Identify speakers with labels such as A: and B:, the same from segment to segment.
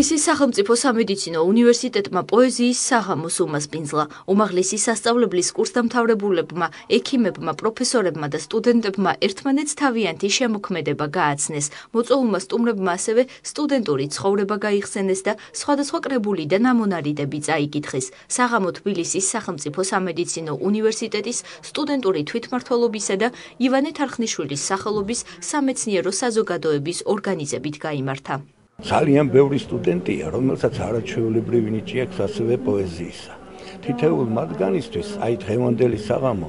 A: თბილისის სახელმწიფო სამედიცინო უნივერსიტეტმა პოეზიის საღამოს უმასპინძლა. უმაღლესი სასწავლებლის კურსდამთავრებულებმა, ექიმებმა, პროფესორებმა და სტუდენტებმა ერთმანეთს თავიანთი შემოქმედება გააცნეს. მოწვეულმა სტუმრებმა ასევე სტუდენტური ცხოვრება გაიხსენეს და სხვადასხვა კრებული და ნამონარიდები წაიკითხეს. საღამო თბილისის სახელმწიფო სამედიცინო უნივერსიტეტის სტუდენტური თვითმმართველობისა და ივანე თარხნიშვილის სახელობის სამეცნიერო საზოგადოების ორგანიზებით გაიმართა.
B: ძალიან ბევრი სტუდენტია, რომელსაც არაჩვეულებრივი ნიჭი აქვს ასევე პოეზიისა. თითოეულ მათგანისთვის აი დღევანდელი საღამო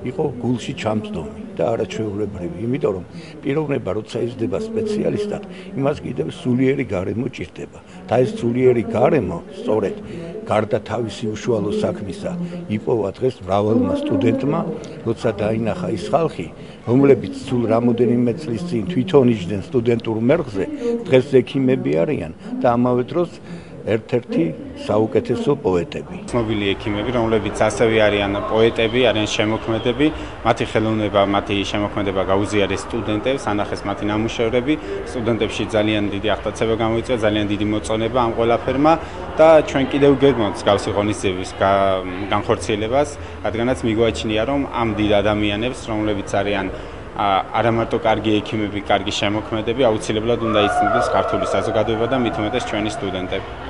B: იყო გულში ჩამწდომი და არაჩვეულებრივი, იმიტომ რომ პიროვნება როცა იზრდება სპეციალისტად, იმას კიდევ სულიერი გარემო ჭირდება. და ეს სულიერი გარემო სწორედ გარდა თავისი უშუალო საქმისა იპოვა დღეს მრავალმა სტუდენტმა, როცა დაინახა ის ხალხი, რომლებიც სულ რამოდენიმე წლის წინ თვითონ იჯდნენ სტუდენტურ მერხზე, დღეს ექიმები არიან და ამავე დროს ერთ-ერთი საუკეთესო პოეტები.
C: ცნობილი ექიმები, რომლებიც ასევე არიან პოეტები, არიან შემოქმედები, მათი ხელოვნება, მათი შემოქმედება გაუზიარეს სტუდენტებს, ანახეს მათი ნამუშევრები, სტუდენტებში ძალიან დიდი აღტაცება გამოიწვია, ძალიან დიდი მოწონება ამ ყველაფერმა და ჩვენ კიდევ გეგმავთ მსგავსი ღონისძიების განხორციელებას, რადგანაც მიგვაჩნია, რომ ამ დიდ ადამიანებს, რომლებიც არიან არა მარტო კარგი ექიმები, კარგი შემოქმედები, აუცილებლად უნდა იცნობდეს ქართული საზოგადოება და მით უმეტეს ჩვენი სტუდენტები.